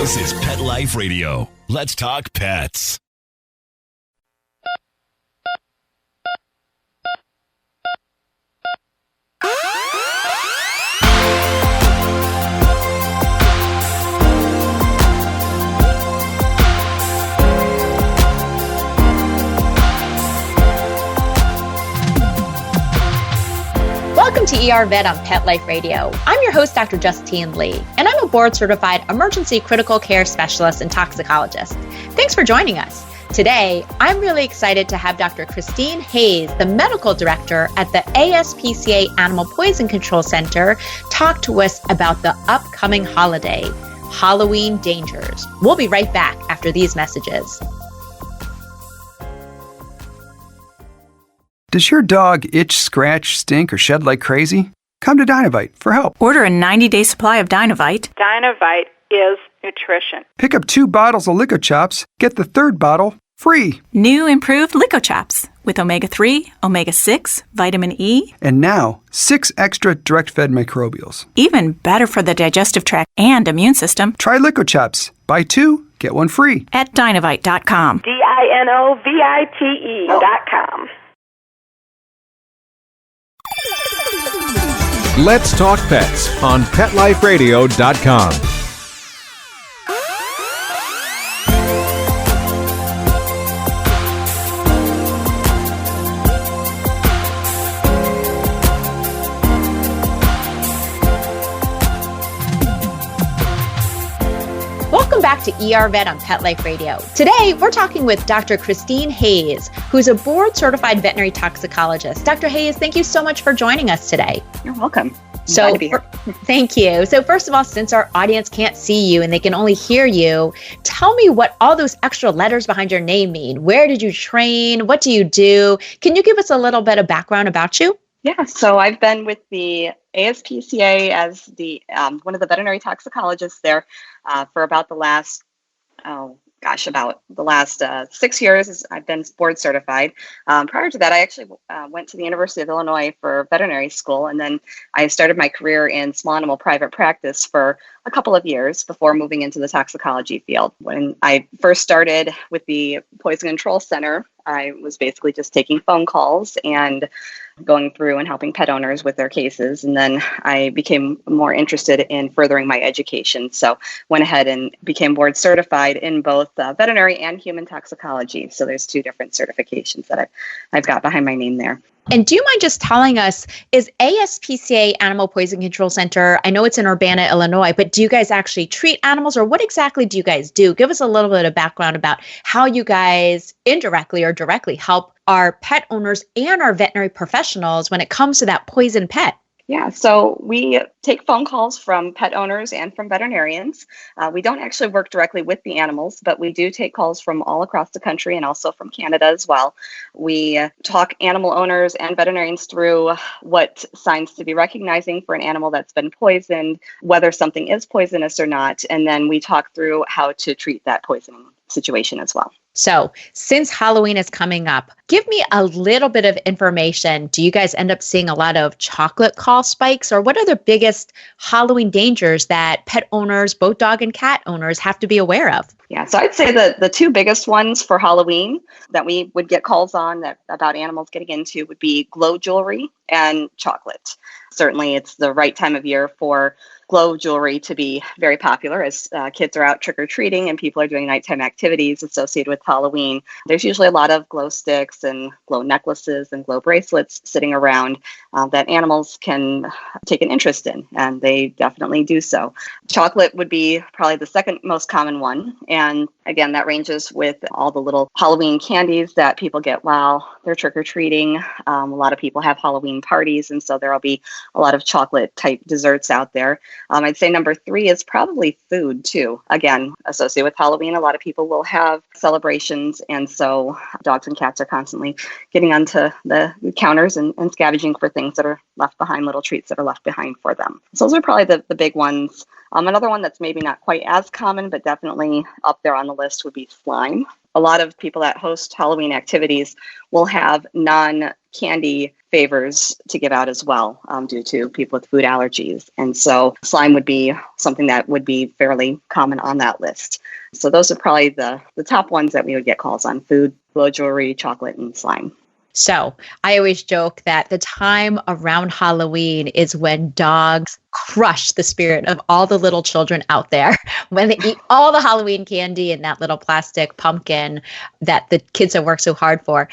This is Pet Life Radio. Let's talk pets. Welcome to ER Vet on Pet Life Radio. I'm your host, Dr. Justine Lee, and I'm a board-certified emergency critical care specialist and toxicologist. Thanks for joining us. Today, I'm really excited to have Dr. Cristine Hayes, the medical director at the ASPCA Animal Poison Control Center, talk to us about the upcoming holiday, Halloween dangers. We'll be right back after these messages. Does your dog itch, scratch, stink, or shed like crazy? Come to DABVT for help. Order a 90-day supply of DABVT. DABVT is nutrition. Pick up 2 bottles of LicoChops. Get the 3rd bottle free. New improved LicoChops with omega-3, omega-6, vitamin E. And now, 6 extra direct-fed microbials. Even better for the digestive tract and immune system. Try LicoChops. Buy 2, get 1 free. At Dinovite.com. DINOVITE.com. Let's Talk Pets on PetLifeRadio.com. Welcome back to ER Vet on Pet Life Radio. Today, we're talking with Dr. Cristine Hayes, who's a board-certified veterinary toxicologist. Dr. Hayes, thank you so much for joining us today. You're welcome. Glad to be here. Thank you. So first of all, since our audience can't see you and they can only hear you, tell me what all those extra letters behind your name mean. Where did you train? What do you do? Can you give us a little bit of background about you? Yeah, so I've been with the ASPCA as the one of the veterinary toxicologists there for about the last 6 years. I've been board certified. Prior to that, I actually went to the University of Illinois for veterinary school, and then I started my career in small animal private practice for a couple of years before moving into the toxicology field. When I first started with the Poison Control Center, I was basically just taking phone calls and going through and helping pet owners with their cases. And then I became more interested in furthering my education. So went ahead and became board certified in both veterinary and human toxicology. So there's 2 different certifications that I've got behind my name there. And do you mind just telling us, is ASPCA Animal Poison Control Center, I know it's in Urbana, Illinois, but do you guys actually treat animals, or what exactly do you guys do? Give us a little bit of background about how you guys indirectly or directly help our pet owners and our veterinary professionals when it comes to that poison pet. Yeah, so we take phone calls from pet owners and from veterinarians. We don't actually work directly with the animals, but we do take calls from all across the country and also from Canada as well. We talk animal owners and veterinarians through what signs to be recognizing for an animal that's been poisoned, whether something is poisonous or not, and then we talk through how to treat that poisoning situation as well. So since Halloween is coming up, give me a little bit of information. Do you guys end up seeing a lot of chocolate call spikes, or what are the biggest Halloween dangers that pet owners, both dog and cat owners, have to be aware of? Yeah, so I'd say the 2 biggest ones for Halloween that we would get calls on about animals getting into would be glow jewelry and chocolate. Certainly, it's the right time of year for glow jewelry to be very popular as kids are out trick-or-treating and people are doing nighttime activities associated with Halloween. There's usually a lot of glow sticks and glow necklaces and glow bracelets sitting around that animals can take an interest in, and they definitely do so. Chocolate would be probably the second most common one, and again, that ranges with all the little Halloween candies that people get while they're trick-or-treating. A lot of people have Halloween parties, and so there'll be a lot of chocolate-type desserts out there. I'd say number 3 is probably food, too. Again, associated with Halloween, a lot of people will have celebrations, and so dogs and cats are constantly getting onto the counters and scavenging for things that are left behind, little treats that are left behind for them. So those are probably the big ones. Another one that's maybe not quite as common, but definitely up there on the the list would be slime. A lot of people that host Halloween activities will have non-candy favors to give out as well, due to people with food allergies. And so slime would be something that would be fairly common on that list. So those are probably the top ones that we would get calls on: food, glow jewelry, chocolate, and slime. So I always joke that the time around Halloween is when dogs crush the spirit of all the little children out there when they eat all the Halloween candy in that little plastic pumpkin that the kids have worked so hard for.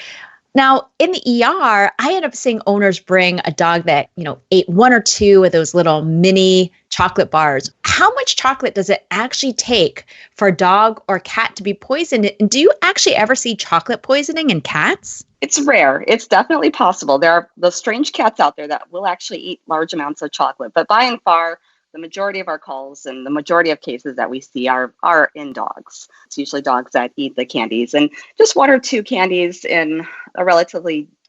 Now, in the ER, I end up seeing owners bring a dog that, ate one or two of those little mini chocolate bars. How much chocolate does it actually take for a dog or cat to be poisoned? And do you actually ever see chocolate poisoning in cats? It's rare. It's definitely possible. There are those strange cats out there that will actually eat large amounts of chocolate. But by and far, the majority of our calls and the majority of cases that we see are in dogs. It's usually dogs that eat the candies, and just one or two candies in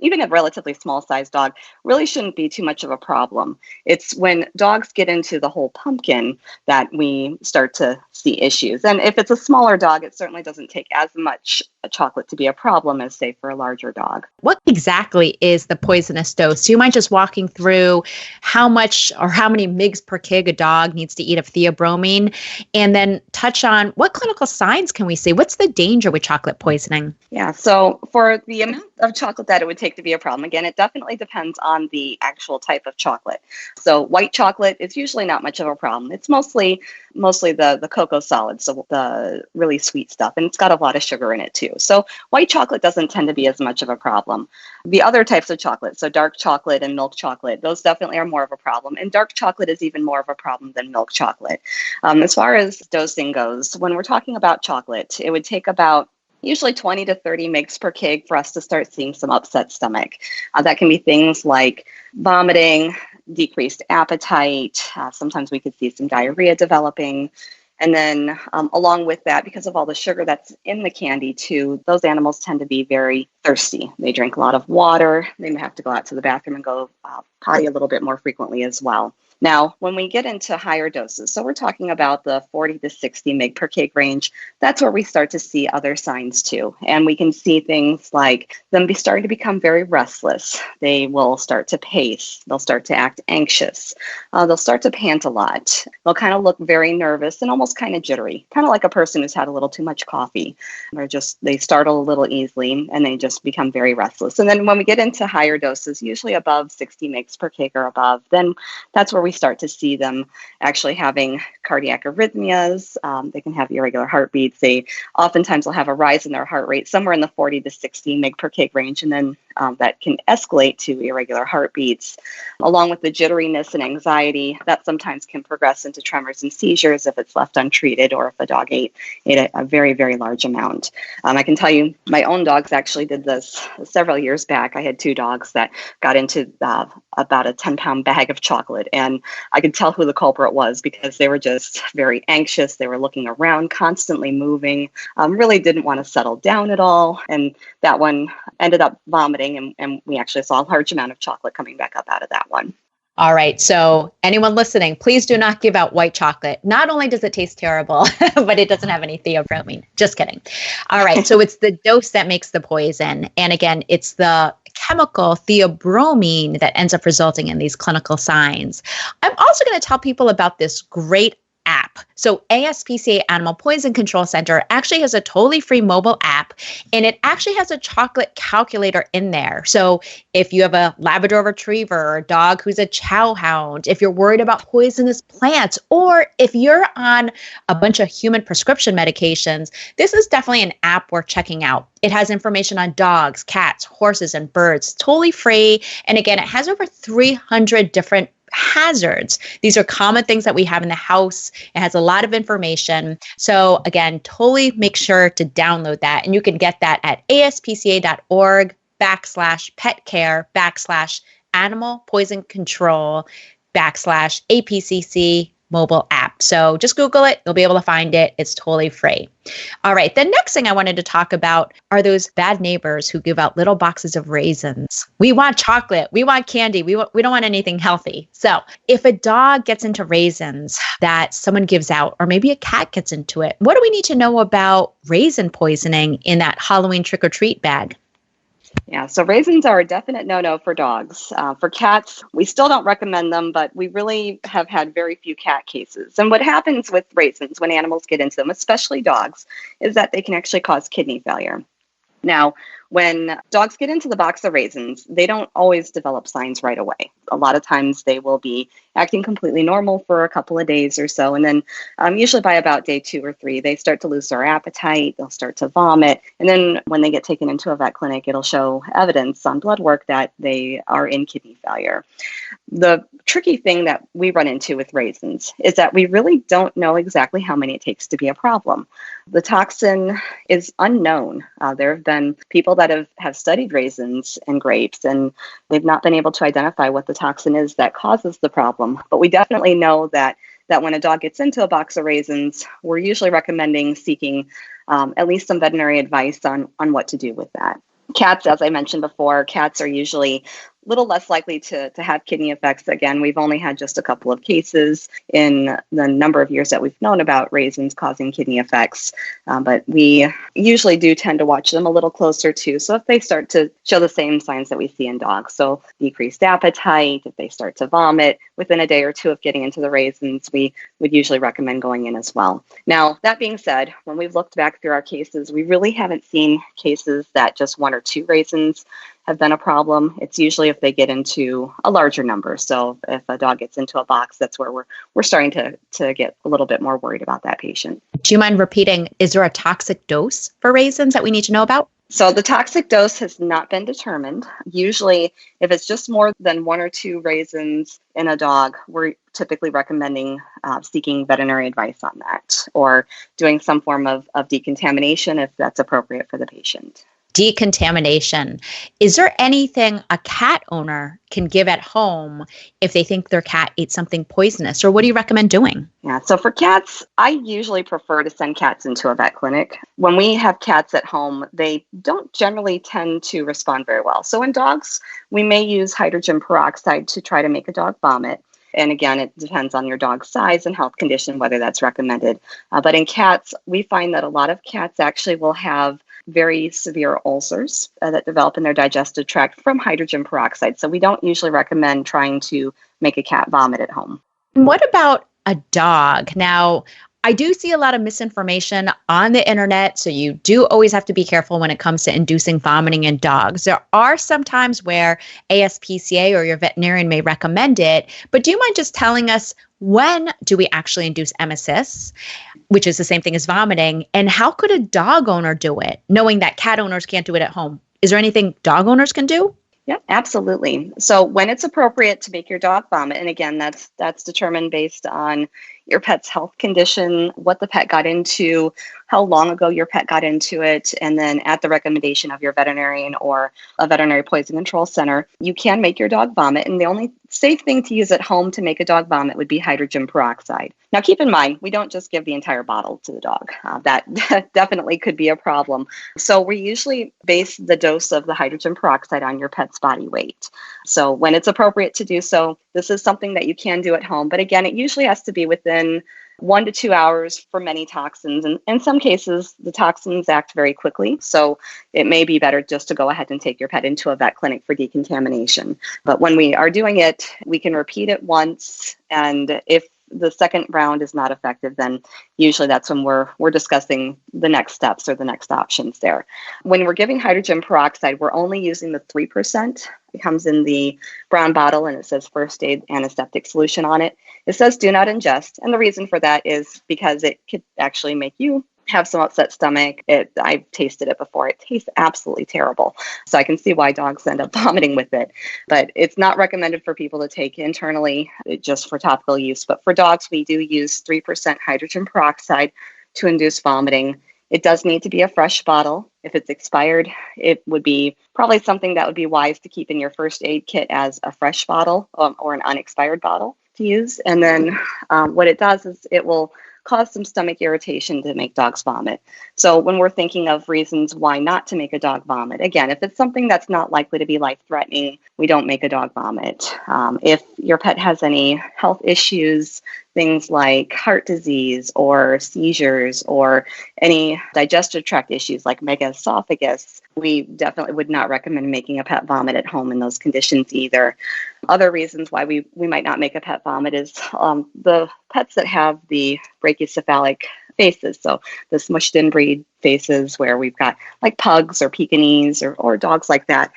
even a relatively small sized dog really shouldn't be too much of a problem. It's when dogs get into the whole pumpkin that we start to see issues. And if it's a smaller dog, it certainly doesn't take as much chocolate to be a problem as, say, for a larger dog. What exactly is the poisonous dose? Do you mind just walking through how much or how many mgs per kg a dog needs to eat of theobromine, and then touch on what clinical signs can we see? What's the danger with chocolate poisoning? Yeah, so for the amount of chocolate that it would take to be a problem, again, it definitely depends on the actual type of chocolate. So white chocolate is usually not much of a problem. It's mostly the cocoa solids, so the really sweet stuff, and it's got a lot of sugar in it too. So white chocolate doesn't tend to be as much of a problem. The other types of chocolate, so dark chocolate and milk chocolate, those definitely are more of a problem. And dark chocolate is even more of a problem than milk chocolate. As far as dosing goes, when we're talking about chocolate, it would take about usually 20 to 30 mg per kg for us to start seeing some upset stomach. That can be things like vomiting, decreased appetite. Sometimes we could see some diarrhea developing. And then along with that, because of all the sugar that's in the candy too, those animals tend to be very thirsty. They drink a lot of water. They may have to go out to the bathroom and go potty a little bit more frequently as well. Now, when we get into higher doses, so we're talking about the 40 to 60 mg per kg range, that's where we start to see other signs too. And we can see things like them starting to become very restless. They will start to pace. They'll start to act anxious. They'll start to pant a lot. They'll kind of look very nervous and almost kind of jittery, kind of like a person who's had a little too much coffee, or they startle a little easily and they just become very restless. And then when we get into higher doses, usually above 60 mg per kg or above, then that's where we start to see them actually having cardiac arrhythmias. They can have irregular heartbeats. They oftentimes will have a rise in their heart rate somewhere in the 40 to 60 mg per kg range, and then that can escalate to irregular heartbeats, along with the jitteriness and anxiety that sometimes can progress into tremors and seizures if it's left untreated, or if a dog ate a very, very large amount. I can tell you my own dogs actually did this several years back. I had two dogs that got into about a 10-pound bag of chocolate, and I could tell who the culprit was because they were just very anxious. They were looking around, constantly moving, really didn't want to settle down at all. And that one ended up vomiting, and we actually saw a large amount of chocolate coming back up out of that one. All right. So anyone listening, please do not give out white chocolate. Not only does it taste terrible, but it doesn't have any theobromine. Just kidding. All right. So it's the dose that makes the poison. And again, it's the chemical theobromine that ends up resulting in these clinical signs. I'm also going to tell people about this great app. So ASPCA Animal Poison Control Center actually has a totally free mobile app, and it actually has a chocolate calculator in there. So if you have a Labrador Retriever or a dog who's a chow hound, if you're worried about poisonous plants, or if you're on a bunch of human prescription medications, this is definitely an app worth checking out. It has information on dogs, cats, horses, and birds, totally free. And again, it has over 300 different hazards. These are common things that we have in the house. It has a lot of information. So again, totally make sure to download that. And you can get that at aspca.org/petcare/animal poison control /APCC mobile app. So just Google it. You'll be able to find it. It's totally free. All right. The next thing I wanted to talk about are those bad neighbors who give out little boxes of raisins. We want chocolate. We want candy. We don't want anything healthy. So if a dog gets into raisins that someone gives out, or maybe a cat gets into it, what do we need to know about raisin poisoning in that Halloween trick-or-treat bag? Yeah, so raisins are a definite no-no for dogs. For cats, we still don't recommend them, but we really have had very few cat cases. And what happens with raisins when animals get into them, especially dogs, is that they can actually cause kidney failure. Now, when dogs get into the box of raisins, they don't always develop signs right away. A lot of times they will be acting completely normal for a couple of days or so. And then usually by about day 2 or 3, they start to lose their appetite. They'll start to vomit. And then when they get taken into a vet clinic, it'll show evidence on blood work that they are in kidney failure. The tricky thing that we run into with raisins is that we really don't know exactly how many it takes to be a problem. The toxin is unknown. There have been people that have studied raisins and grapes, and they've not been able to identify what the toxin is that causes the problem. But we definitely know that when a dog gets into a box of raisins, we're usually recommending seeking at least some veterinary advice on what to do with that. Cats, as I mentioned before, cats are usually a little less likely to have kidney effects. Again, we've only had just a couple of cases in the number of years that we've known about raisins causing kidney effects, but we usually do tend to watch them a little closer too. So if they start to show the same signs that we see in dogs, so decreased appetite, if they start to vomit within a day or two of getting into the raisins, we would usually recommend going in as well. Now, that being said, when we've looked back through our cases, we really haven't seen cases that just 1 or 2 raisins have been a problem. It's usually if they get into a larger number. So if a dog gets into a box, that's where we're starting to get a little bit more worried about that patient. Do you mind repeating, is there a toxic dose for raisins that we need to know about? So the toxic dose has not been determined. Usually, if it's just more than 1 or 2 raisins in a dog, we're typically recommending seeking veterinary advice on that, or doing some form of decontamination if that's appropriate for the patient. Decontamination. Is there anything a cat owner can give at home if they think their cat ate something poisonous, or what do you recommend doing? Yeah, so for cats, I usually prefer to send cats into a vet clinic. When we have cats at home, they don't generally tend to respond very well. So in dogs, we may use hydrogen peroxide to try to make a dog vomit. And again, it depends on your dog's size and health condition, whether that's recommended. But in cats, we find that a lot of cats actually will have very severe ulcers that develop in their digestive tract from hydrogen peroxide. So we don't usually recommend trying to make a cat vomit at home. What about a dog? Now, I do see a lot of misinformation on the internet, so you do always have to be careful when it comes to inducing vomiting in dogs. There are some times where ASPCA or your veterinarian may recommend it, but do you mind just telling us, when do we actually induce emesis, which is the same thing as vomiting, and how could a dog owner do it, knowing that cat owners can't do it at home? Is there anything dog owners can do? Yeah, absolutely. So when it's appropriate to make your dog vomit, and again, that's determined based on your pet's health condition, what the pet got into, how long ago your pet got into it, and then at the recommendation of your veterinarian or a veterinary poison control center, you can make your dog vomit. And the only safe thing to use at home to make a dog vomit would be hydrogen peroxide. Now, keep in mind, we don't just give the entire bottle to the dog. That definitely could be a problem. So we usually base the dose of the hydrogen peroxide on your pet's body weight. So when it's appropriate to do so, this is something that you can do at home. But again, it usually has to be within 1 to 2 hours for many toxins. And in some cases, the toxins act very quickly. So it may be better just to go ahead and take your pet into a vet clinic for decontamination. But when we are doing it, we can repeat it once. And if the second round is not effective, then usually that's when we're discussing the next steps or the next options there. When we're giving hydrogen peroxide, we're only using the 3%. It comes in the brown bottle and it says first aid antiseptic solution on it. It says do not ingest. And the reason for that is because it could actually make you have some upset stomach. I've tasted it before. It tastes absolutely terrible. So I can see why dogs end up vomiting with it. But it's not recommended for people to take internally, just for topical use. But for dogs, we do use 3% hydrogen peroxide to induce vomiting. It does need to be a fresh bottle. If it's expired, it would be probably something that would be wise to keep in your first aid kit as a fresh bottle or an unexpired bottle, to use. And then what it does is it will cause some stomach irritation to make dogs vomit. So when we're thinking of reasons why not to make a dog vomit, again, if it's something that's not likely to be life-threatening, we don't make a dog vomit. If your pet has any health issues, things like heart disease or seizures or any digestive tract issues like megaesophagus, we definitely would not recommend making a pet vomit at home in those conditions either. Other reasons why we might not make a pet vomit is the pets that have the brachycephalic faces, so the smushed in breed faces where we've got like pugs or Pekingese or dogs like that.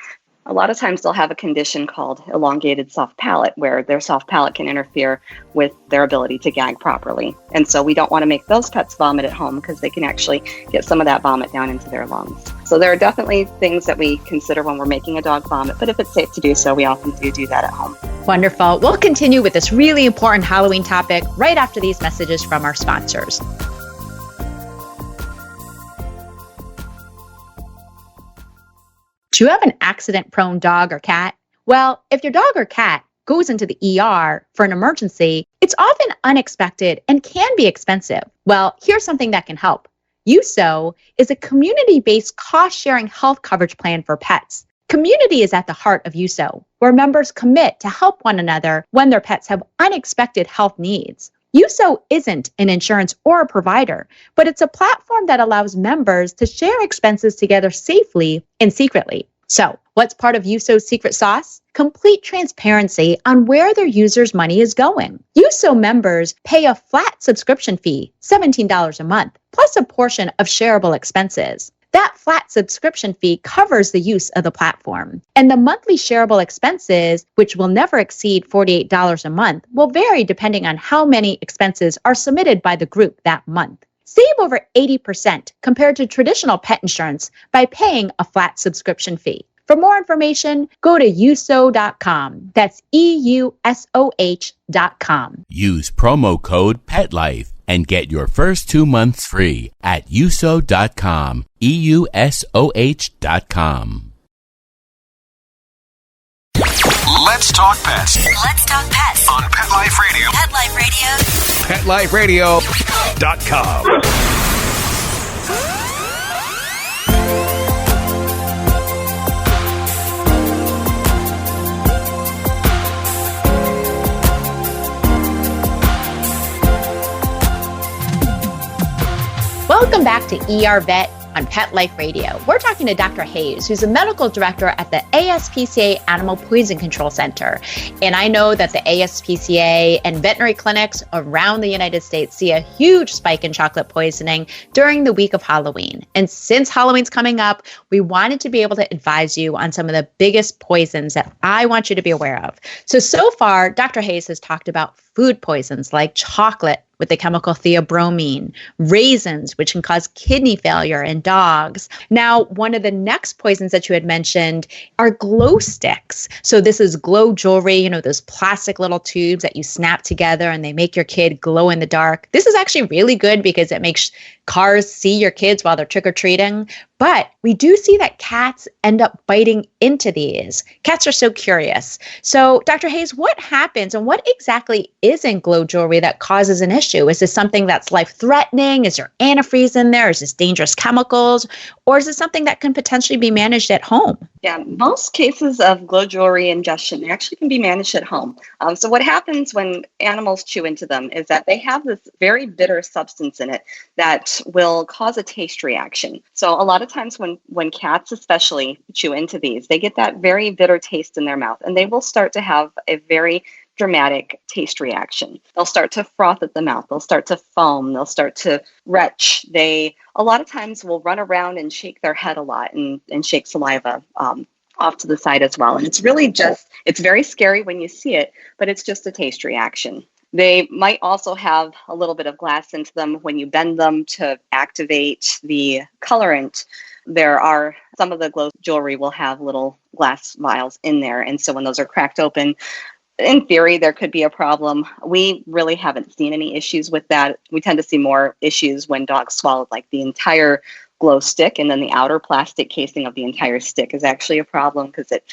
A lot of times they'll have a condition called elongated soft palate, where their soft palate can interfere with their ability to gag properly. And so we don't want to make those pets vomit at home because they can actually get some of that vomit down into their lungs. So there are definitely things that we consider when we're making a dog vomit, but if it's safe to do so, we often do that at home. Wonderful. We'll continue with this really important Halloween topic right after these messages from our sponsors. Do you have an accident-prone dog or cat? Well, if your dog or cat goes into the ER for an emergency, it's often unexpected and can be expensive. Well, here's something that can help. USO is a community-based cost-sharing health coverage plan for pets. Community is at the heart of USO, where members commit to help one another when their pets have unexpected health needs. USO isn't an insurance or a provider, but it's a platform that allows members to share expenses together safely and secretly. So, what's part of USO's secret sauce? Complete transparency on where their users' money is going. USO members pay a flat subscription fee, $17 a month, plus a portion of shareable expenses. That flat subscription fee covers the use of the platform. And the monthly shareable expenses, which will never exceed $48 a month, will vary depending on how many expenses are submitted by the group that month. Save over 80% compared to traditional pet insurance by paying a flat subscription fee. For more information, go to uso.com. That's EUSOH.com. Use promo code PETLIFE and get your first 2 months free at uso.com. EUSOH.com. Let's talk pets Let's talk pets on Pet Life Radio. Pet Life Radio. PetLifeRadio.com. Welcome back to ER Vet on Pet Life Radio. We're talking to Dr. Hayes, who's a medical director at the ASPCA Animal Poison Control Center. And I know that the ASPCA and veterinary clinics around the United States see a huge spike in chocolate poisoning during the week of Halloween. And since Halloween's coming up, we wanted to be able to advise you on some of the biggest poisons that I want you to be aware of. So far, Dr. Hayes has talked about food poisons like chocolate with the chemical theobromine, raisins, which can cause kidney failure in dogs. Now, one of the next poisons that you had mentioned are glow sticks. So this is glow jewelry, those plastic little tubes that you snap together and they make your kid glow in the dark. This is actually really good because it makes cars see your kids while they're trick-or-treating. But we do see that cats end up biting into these. Cats are so curious. So, Dr. Hayes, what happens and what exactly is in glow jewelry that causes an issue? Is this something that's life-threatening? Is there antifreeze in there? Is this dangerous chemicals? Or is it something that can potentially be managed at home? Yeah, most cases of glow jewelry ingestion actually can be managed at home. So what happens when animals chew into them is that they have this very bitter substance in it that will cause a taste reaction. So a lot of times when cats especially chew into these, they get that very bitter taste in their mouth and they will start to have a very dramatic taste reaction. They'll start to froth at the mouth. They'll start to foam. They'll start to retch. They, a lot of times, will run around and shake their head a lot and shake saliva off to the side as well. And it's really just, it's very scary when you see it, but it's just a taste reaction. They might also have a little bit of glass into them when you bend them to activate the colorant. There are some of the glow jewelry will have little glass vials in there. And so when those are cracked open, in theory, there could be a problem. We really haven't seen any issues with that. We tend to see more issues when dogs swallow like the entire glow stick, and then the outer plastic casing of the entire stick is actually a problem because it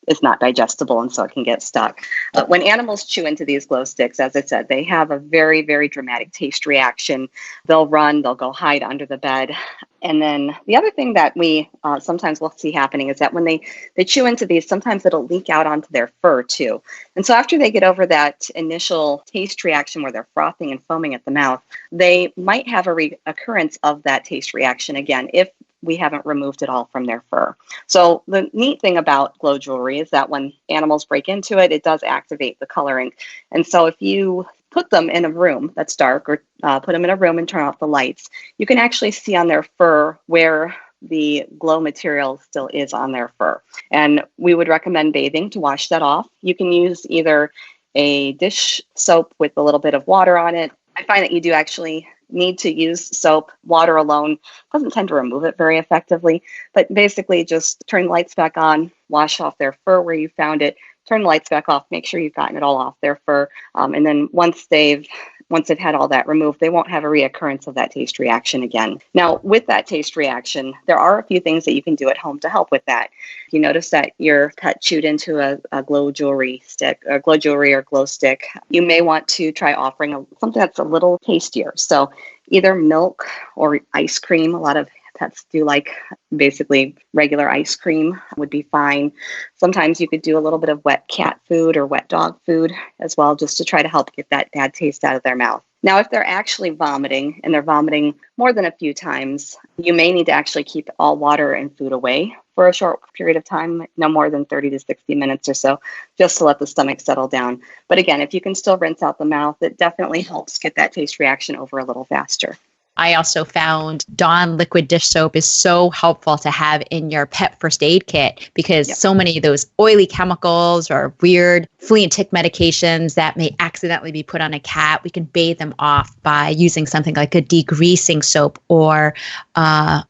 is not digestible, and so it can get stuck. But when animals chew into these glow sticks, as I said, they have a very, very dramatic taste reaction. They'll run, they'll go hide under the bed. And then the other thing that we sometimes will see happening is that when they chew into these, sometimes it'll leak out onto their fur too. And so after they get over that initial taste reaction where they're frothing and foaming at the mouth, they might have a reoccurrence of that taste reaction again if we haven't removed it all from their fur. So the neat thing about glow jewelry is that when animals break into it, it does activate the coloring. And so if you put them in a room that's dark, or put them in a room and turn off the lights, you can actually see on their fur where the glow material still is on their fur. And we would recommend bathing to wash that off. You can use either a dish soap with a little bit of water on it. I find that you do actually need to use soap. Water alone doesn't tend to remove it very effectively, but basically just turn the lights back on, wash off their fur where you found it, turn the lights back off, make sure you've gotten it all off their fur. And then once they've had all that removed, they won't have a reoccurrence of that taste reaction again. Now, with that taste reaction, there are a few things that you can do at home to help with that. If you notice that your pet chewed into a glow jewelry stick, or glow jewelry or glow stick, you may want to try offering something that's a little tastier. So either milk or ice cream. A lot of pets do like basically regular ice cream would be fine. Sometimes you could do a little bit of wet cat food or wet dog food as well, just to try to help get that bad taste out of their mouth. Now, if they're actually vomiting and they're vomiting more than a few times, you may need to actually keep all water and food away for a short period of time, no more than 30 to 60 minutes or so, just to let the stomach settle down. But again, if you can still rinse out the mouth, it definitely helps get that taste reaction over a little faster. I also found Dawn liquid dish soap is so helpful to have in your pet first aid kit, because so many of those oily chemicals or weird flea and tick medications that may accidentally be put on a cat, we can bathe them off by using something like a degreasing soap or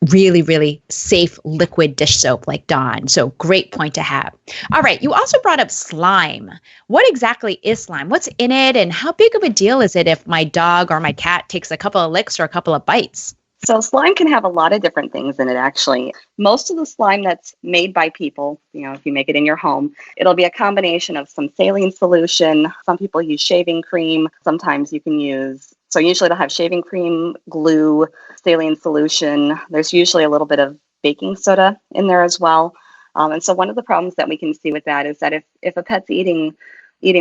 really, really safe liquid dish soap like Dawn. So great point to have. All right. You also brought up slime. What exactly is slime? What's in it? And how big of a deal is it if my dog or my cat takes a couple of licks or a couple of bites? So slime can have a lot of different things in it, actually. Most of the slime that's made by people, if you make it in your home, it'll be a combination of some saline solution. Some people use shaving cream. Sometimes you can use, so usually it'll have shaving cream, glue, saline solution. There's usually a little bit of baking soda in there as well. And so one of the problems that we can see with that is that if a pet's eating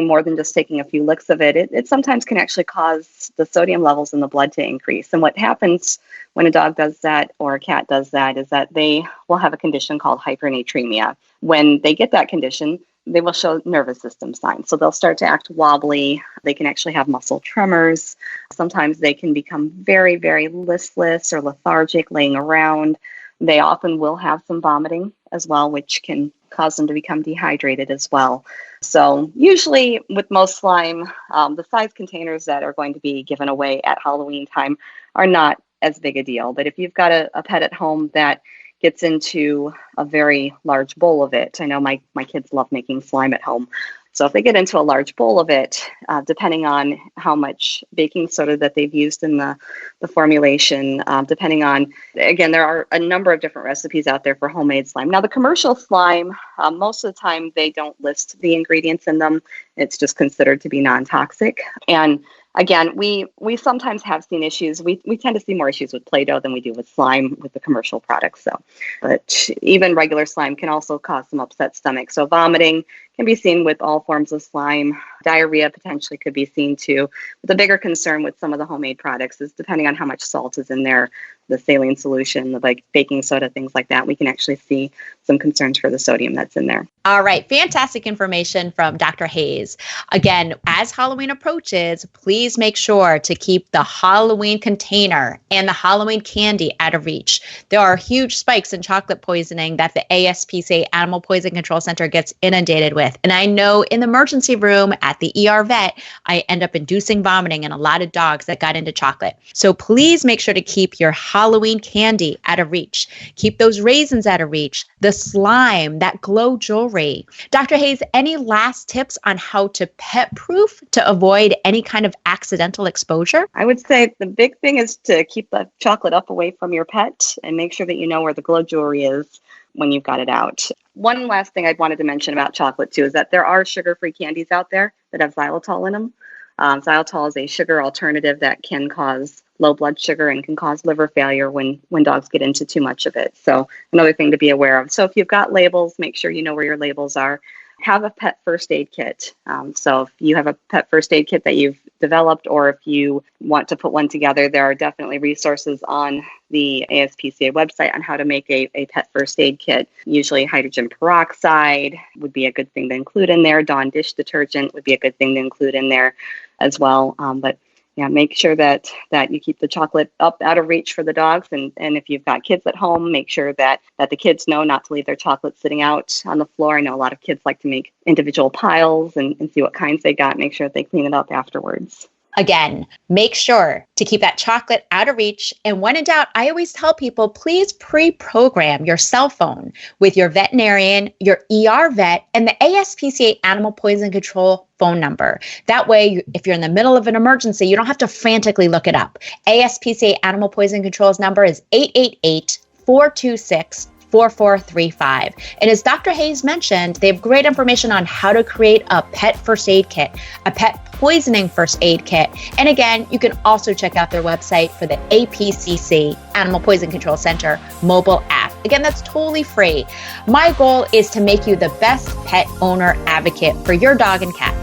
more than just taking a few licks of it, it sometimes can actually cause the sodium levels in the blood to increase. And what happens when a dog does that or a cat does that is that they will have a condition called hypernatremia. When they get that condition, they will show nervous system signs. So they'll start to act wobbly. They can actually have muscle tremors. Sometimes they can become very, very listless or lethargic, laying around. They often will have some vomiting as well, which can cause them to become dehydrated as well. So usually with most slime, the size containers that are going to be given away at Halloween time are not as big a deal. But if you've got a pet at home that gets into a very large bowl of it, I know my kids love making slime at home. So if they get into a large bowl of it, depending on how much baking soda that they've used in the formulation, depending on, again, there are a number of different recipes out there for homemade slime. Now, the commercial slime, most of the time they don't list the ingredients in them. It's just considered to be non-toxic. And again, we sometimes have seen issues. We tend to see more issues with Play-Doh than we do with slime with the commercial products. But even regular slime can also cause some upset stomach. So vomiting can be seen with all forms of slime. Diarrhea potentially could be seen too. But the bigger concern with some of the homemade products is depending on how much salt is in there, the saline solution, the baking soda, things like that, we can actually see some concerns for the sodium that's in there. All right. Fantastic information from Dr. Hayes. Again, as Halloween approaches, please make sure to keep the Halloween container and the Halloween candy out of reach. There are huge spikes in chocolate poisoning that the ASPCA Animal Poison Control Center gets inundated with. And I know in the emergency room at the ER vet, I end up inducing vomiting in a lot of dogs that got into chocolate. So please make sure to keep your Halloween candy out of reach. Keep those raisins out of reach, the slime, that glow jewelry. Dr. Hayes, any last tips on how to pet-proof to avoid any kind of accidental exposure? I would say the big thing is to keep the chocolate up away from your pet and make sure that you know where the glow jewelry is. when you've got it out. One last thing I wanted to mention about chocolate too is that there are sugar-free candies out there that have xylitol in them. Xylitol is a sugar alternative that can cause low blood sugar and can cause liver failure when dogs get into too much of it. So another thing to be aware of. So if you've got labels, make sure you know where your labels are. Have a pet first aid kit. So if you have a pet first aid kit that you've developed, or if you want to put one together, there are definitely resources on the ASPCA website on how to make a pet first aid kit. Usually hydrogen peroxide would be a good thing to include in there. Dawn dish detergent would be a good thing to include in there as well. But yeah, make sure that you keep the chocolate up out of reach for the dogs. And if you've got kids at home, make sure that the kids know not to leave their chocolate sitting out on the floor. I know a lot of kids like to make individual piles and see what kinds they got. Make sure that they clean it up afterwards. Again, make sure to keep that chocolate out of reach. And when in doubt, I always tell people, please pre-program your cell phone with your veterinarian, your ER vet, and the ASPCA Animal Poison Control phone number. That way, if you're in the middle of an emergency, you don't have to frantically look it up. ASPCA Animal Poison Control's number is 888-426-4435. And as Dr. Hayes mentioned, they have great information on how to create a pet first aid kit, a pet poisoning first aid kit. And again, you can also check out their website for the APCC, Animal Poison Control Center mobile app. Again, that's totally free. My goal is to make you the best pet owner advocate for your dog and cat.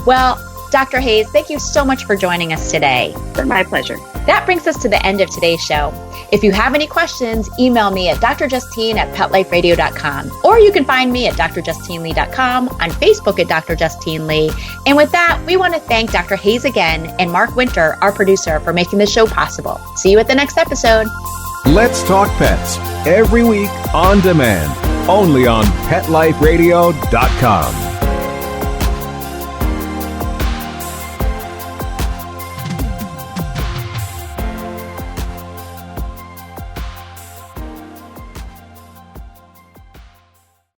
Well, Dr. Hayes, thank you so much for joining us today. My pleasure. That brings us to the end of today's show. If you have any questions, email me at drjustine@petliferadio.com, or you can find me at drjustinelee.com, on Facebook at Dr. Justine Lee. And with that, we want to thank Dr. Hayes again and Mark Winter, our producer, for making this show possible. See you at the next episode. Let's Talk Pets, every week on demand, only on PetLifeRadio.com.